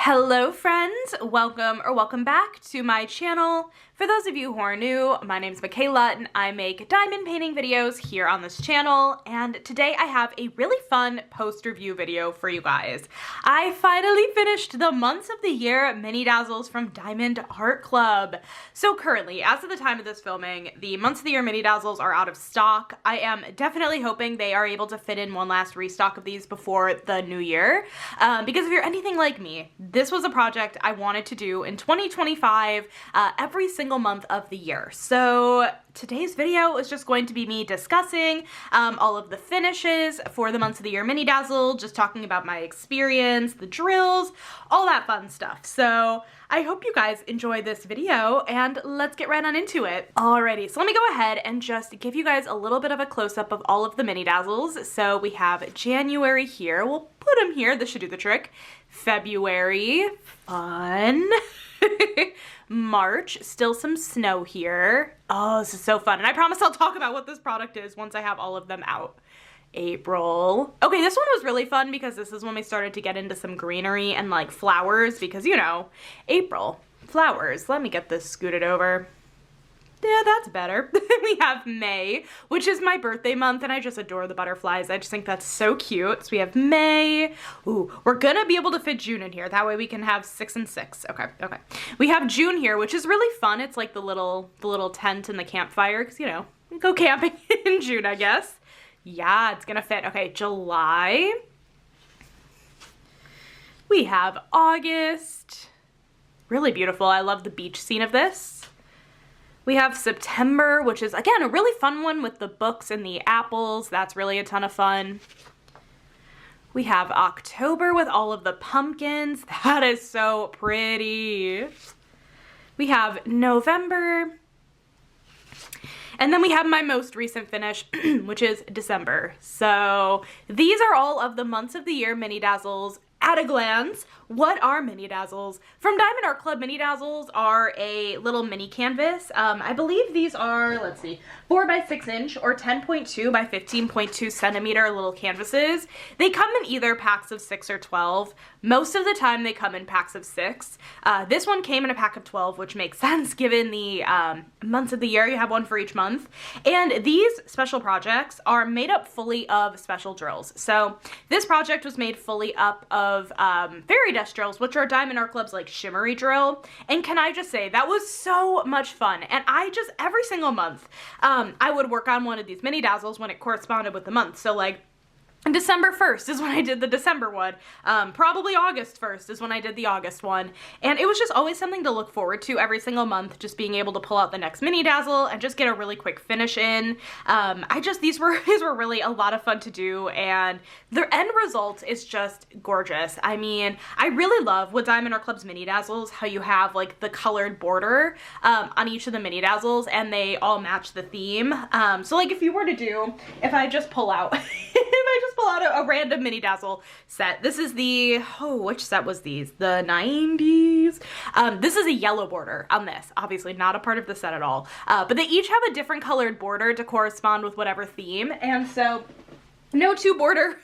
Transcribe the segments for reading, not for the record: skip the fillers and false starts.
Hello friends, welcome back to my channel. For those of you who are new, my name is Michaela and I make diamond painting videos here on this channel, and today I have a really fun post review video for you guys. I finally finished the Months of the Year Mini Dazzles from Diamond Art Club. So currently, as of the time of this filming, the Months of the Year Mini Dazzles are out of stock. I am definitely hoping they are able to fit in one last restock of these before the new year, because if you're anything like me, this was a project I wanted to do in 2025 every single month of the year. So today's video is just going to be me discussing all of the finishes for the Months of the Year Mini Dazzle, just talking about my experience, the drills, all that fun stuff. So I hope you guys enjoy this video and let's get right on into it. Alrighty, so let me go ahead and just give you guys a little bit of a close-up of all of the Mini Dazzles. So we have January here. We'll put them here. This should do the trick. February, fun. March, still some snow here. Oh, this is so fun. And I promise I'll talk about what this product is once I have all of them out. April. Okay, this one was really fun because this is when we started to get into some greenery and like flowers because, you know, April, flowers. Let me get this scooted over. Yeah, that's better. We have May, which is my birthday month, and I just adore the butterflies. I just think that's so cute. So we have May. Ooh, we're gonna be able to fit June in here. That way we can have 6 and 6. Okay. We have June here, which is really fun. It's like the little tent and the campfire, because, you know, we go camping in June, I guess. Yeah, it's gonna fit. Okay, July. We have August. Really beautiful. I love the beach scene of this. We have September, which is, again, a really fun one with the books and the apples. That's really a ton of fun. We have October with all of the pumpkins. That is so pretty. We have November. And then we have my most recent finish, which is December. So these are all of the Months of the Year Mini Dazzles. At a glance, what are Mini Dazzles? From Diamond Art Club, Mini Dazzles are a little mini canvas. I believe these are, let's see, 4 by 6 inch or 10.2 by 15.2 centimeter little canvases. They come in either packs of 6 or 12. Most of the time they come in packs of 6. This one came in a pack of 12, which makes sense given the months of the year. You have one for each month. And these special projects are made up fully of special drills. So this project was made fully up of fairy dust drills, which are Diamond Art Club's like shimmery drill. And can I just say, that was so much fun. And I just, every single month, I would work on one of these Mini Dazzles when it corresponded with the month. So like, December 1st is when I did the December one. Probably August 1st is when I did the August one. And it was just always something to look forward to every single month, just being able to pull out the next Mini Dazzle and just get a really quick finish in. These were really a lot of fun to do, and the end result is just gorgeous. I mean, I really love with Diamond Art Club's Mini Dazzles how you have like the colored border on each of the Mini Dazzles and they all match the theme. So like if I just pull out a random Mini Dazzle set. This is the, which set was these? The 90s? This is a yellow border on this. Obviously not a part of the set at all. But they each have a different colored border to correspond with whatever theme. And so no two borders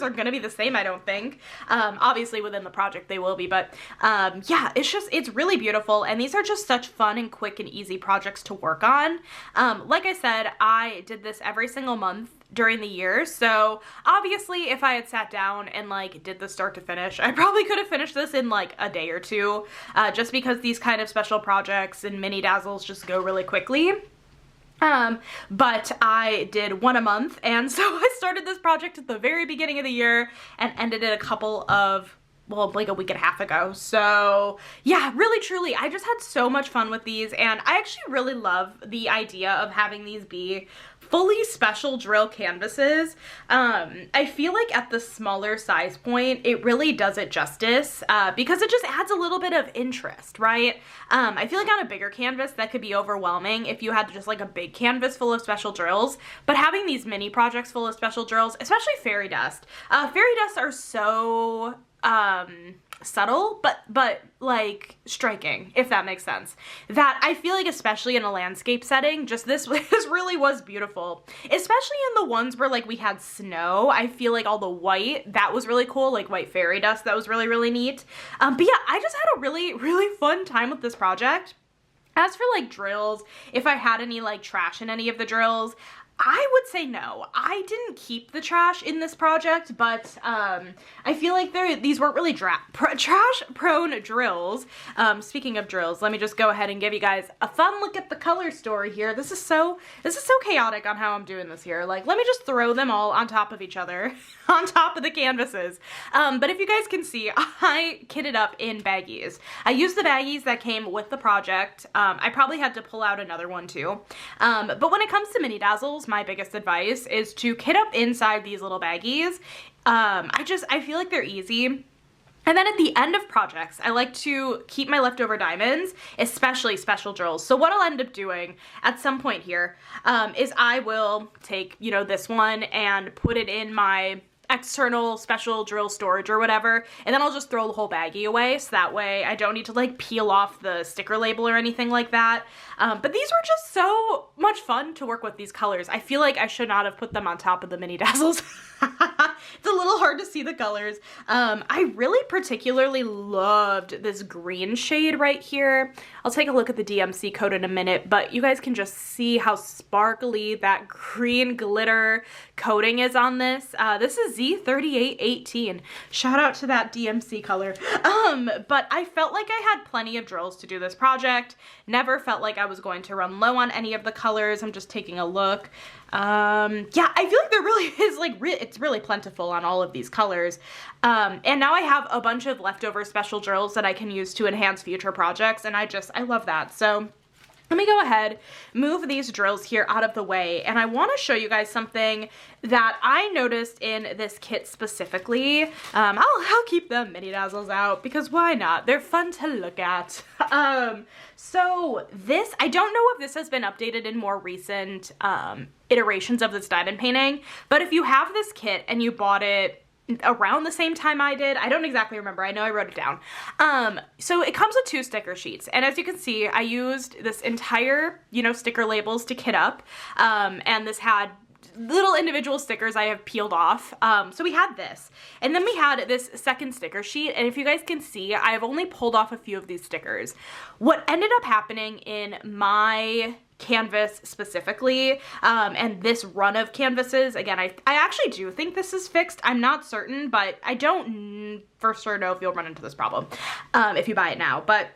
are gonna be the same, I don't think. Obviously within the project they will be, but yeah, it's really beautiful, and these are just such fun and quick and easy projects to work on. Like I said, I did this every single month during the year, so obviously if I had sat down and like did the start to finish, I probably could have finished this in like a day or two, just because these kind of special projects and Mini Dazzles just go really quickly. But I did one a month, and so I started this project at the very beginning of the year and ended it like a week and a half ago. So yeah, really truly, I just had so much fun with these, and I actually really love the idea of having these be fully special drill canvases. I feel like at the smaller size point, it really does it justice, because it just adds a little bit of interest, right? I feel like on a bigger canvas that could be overwhelming if you had just like a big canvas full of special drills, but having these mini projects full of special drills, especially fairy dust. Fairy dust are so subtle, but like striking, if that makes sense. That I feel like, especially in a landscape setting, just this really was beautiful. Especially in the ones where like we had snow. I feel like all the white, that was really cool, like white fairy dust, that was really, really neat. But yeah, I just had a really, really fun time with this project. As for like drills, if I had any like trash in any of the drills, I would say no. I didn't keep the trash in this project, but I feel like these weren't really trash-prone drills. Speaking of drills, let me just go ahead and give you guys a fun look at the color story here. This is so chaotic on how I'm doing this here. Like, let me just throw them all on top of each other, on top of the canvases. But if you guys can see, I kitted up in baggies. I used the baggies that came with the project. I probably had to pull out another one too. But when it comes to mini dazzles, my biggest advice is to kit up inside these little baggies. I feel like they're easy. And then at the end of projects, I like to keep my leftover diamonds, especially special drills. So what I'll end up doing at some point here is I will take, you know, this one and put it in my external special drill storage or whatever, and then I'll just throw the whole baggie away, so that way I don't need to like peel off the sticker label or anything like that. But these were just so much fun to work with, these colors. I feel like I should not have put them on top of the mini dazzles. It's a little hard to see the colors. I really particularly loved this green shade right here. I'll take a look at the DMC code in a minute, but you guys can just see how sparkly that green glitter coating is on this. This is Z3818. Shout out to that DMC color. But I felt like I had plenty of drills to do this project. Never felt like I was going to run low on any of the colors. I'm just taking a look. Yeah, I feel like there really is like, it's really plentiful on all of these colors. And now I have a bunch of leftover special drills that I can use to enhance future projects, and I love that. So let me go ahead, move these drills here out of the way, and I want to show you guys something that I noticed in this kit specifically. I'll keep the mini dazzles out because why not? They're fun to look at. So this, I don't know if this has been updated in more recent iterations of this diamond painting, but if you have this kit and you bought it around the same time I did, I don't exactly remember, I know I wrote it down. So it comes with 2 sticker sheets, and as you can see, I used this entire, you know, sticker labels to kit up, and this had little individual stickers I have peeled off. So we had this, and then we had this second sticker sheet, and if you guys can see, I have only pulled off a few of these stickers. What ended up happening in my canvas specifically, and this run of canvases, again, I actually do think this is fixed. I'm not certain, but I don't for sure know if you'll run into this problem if you buy it now. But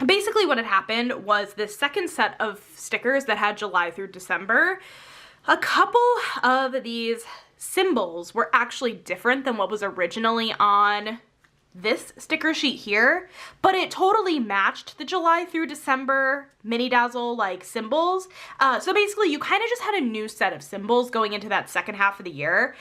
basically what had happened was this second set of stickers that had July through December, a couple of these symbols were actually different than what was originally on this sticker sheet here, but it totally matched the July through December mini dazzle like symbols. So basically you kind of just had a new set of symbols going into that second half of the year.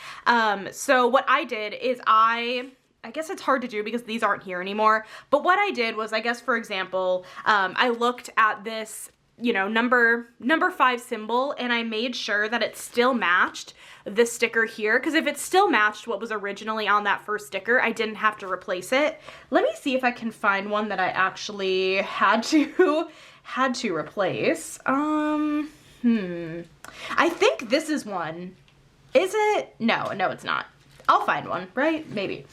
So what I did is I guess it's hard to do because these aren't here anymore, but what I did was, I guess for example, I looked at this, you know, number 5 symbol, and I made sure that it still matched this sticker here, because if it still matched what was originally on that first sticker, I didn't have to replace it. Let me see if I can find one that I actually had to replace. I think this is one. Is it? No, it's not. I'll find one, right? Maybe.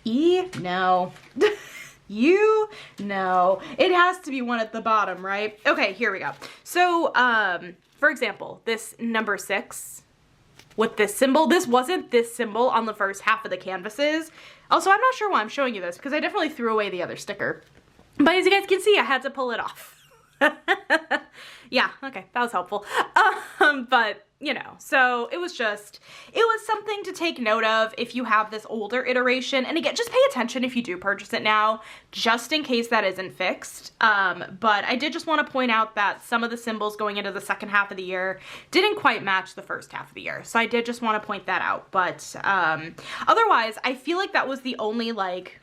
No. You know, it has to be one at the bottom, right? Okay, here we go. So, for example, this number 6 with this symbol, this wasn't this symbol on the first half of the canvases. Also, I'm not sure why I'm showing you this because I definitely threw away the other sticker. But as you guys can see, I had to pull it off. Yeah, okay, that was helpful. But, you know, so it was something to take note of if you have this older iteration. And again, just pay attention if you do purchase it now, just in case that isn't fixed. But I did just want to point out that some of the symbols going into the second half of the year didn't quite match the first half of the year. So I did just want to point that out. But otherwise, I feel like that was the only, like,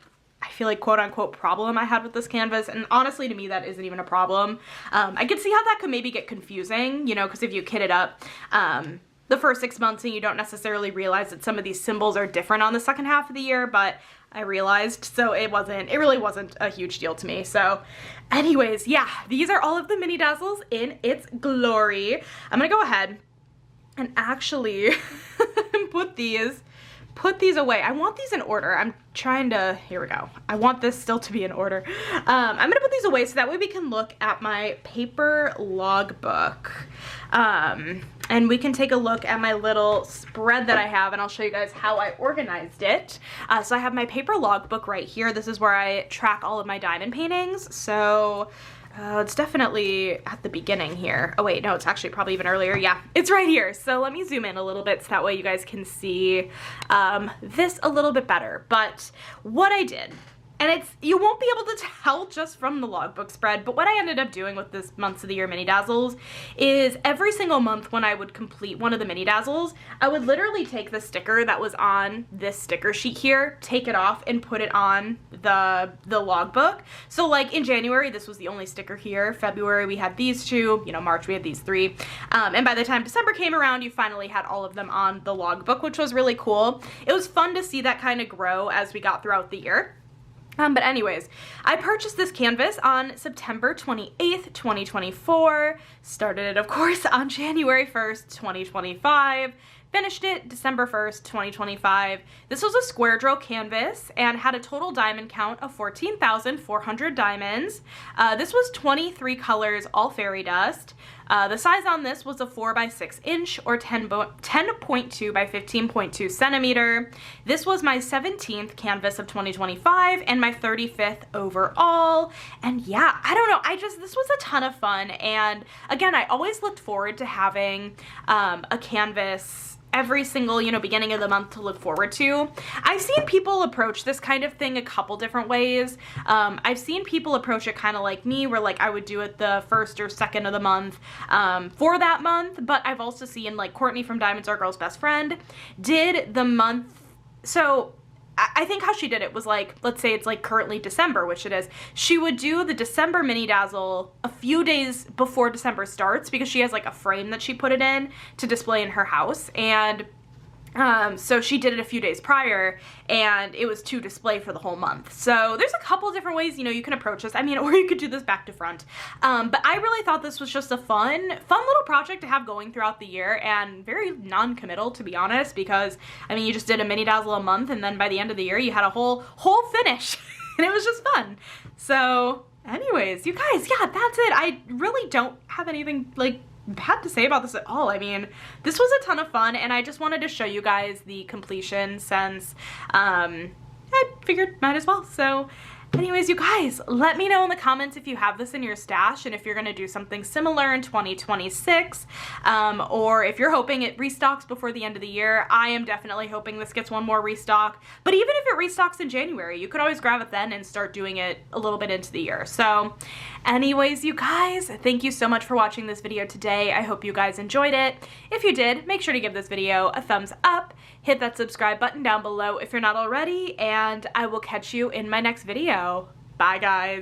quote unquote problem I had with this canvas, and honestly to me that isn't even a problem. I could see how that could maybe get confusing, you know, because if you kit it up, the first 6 months and you don't necessarily realize that some of these symbols are different on the second half of the year, but I realized, so it really wasn't a huge deal to me. So anyways, yeah, these are all of the mini dazzles in its glory. I'm gonna go ahead and actually put these away. I want these in order. I'm trying to, here we go. I want this still to be in order. I'm gonna put these away so that way we can look at my paper logbook. And we can take a look at my little spread that I have, and I'll show you guys how I organized it. So I have my paper logbook right here. This is where I track all of my diamond paintings. So it's definitely at the beginning here. Oh wait, no, it's actually probably even earlier. Yeah, it's right here. So let me zoom in a little bit so that way you guys can see this a little bit better. But what I did, and you won't be able to tell just from the logbook spread, but what I ended up doing with this months of the year mini dazzles is every single month when I would complete one of the mini dazzles, I would literally take the sticker that was on this sticker sheet here, take it off and put it on the logbook. So like in January, this was the only sticker here. February, we had these two, you know, March, we had these three. And by the time December came around, you finally had all of them on the logbook, which was really cool. It was fun to see that kind of grow as we got throughout the year. But anyways, I purchased this canvas on September 28th, 2024, started it, of course, on January 1st, 2025, finished it December 1st, 2025. This was a square drill canvas and had a total diamond count of 14,400 diamonds. This was 23 colors, all fairy dust. The size on this was a 4 by 6 inch or 10.2 by 15.2 centimeter. This was my 17th canvas of 2025 and my 35th overall. And yeah, I don't know, this was a ton of fun. And again, I always looked forward to having a canvas every single, you know, beginning of the month to look forward to. I've seen people approach this kind of thing a couple different ways. I've seen people approach it kind of like me, where like I would do it the first or second of the month for that month, but I've also seen like Courtney from Diamonds Our Girl's Best Friend did the month. So I think how she did it was like, let's say it's like currently December, which it is. She would do the December mini dazzle a few days before December starts because she has like a frame that she put it in to display in her house. And so she did it a few days prior and it was to display for the whole month. So there's a couple different ways, you know, you can approach this. I mean, or you could do this back to front. But I really thought this was just a fun little project to have going throughout the year and very non-committal, to be honest, because I mean, you just did a mini dazzle a month and then by the end of the year you had a whole finish and it was just fun. So anyways, you guys, yeah, that's it. I really don't have anything like bad to say about this at all. I mean, this was a ton of fun and I just wanted to show you guys the completion since I figured might as well. So anyways, you guys, let me know in the comments if you have this in your stash and if you're gonna do something similar in 2026, or if you're hoping it restocks before the end of the year. I am definitely hoping this gets one more restock, but even if it restocks in January, you could always grab it then and start doing it a little bit into the year. So anyways, you guys, thank you so much for watching this video today. I hope you guys enjoyed it. If you did, make sure to give this video a thumbs up, hit that subscribe button down below if you're not already, and I will catch you in my next video. Bye, guys.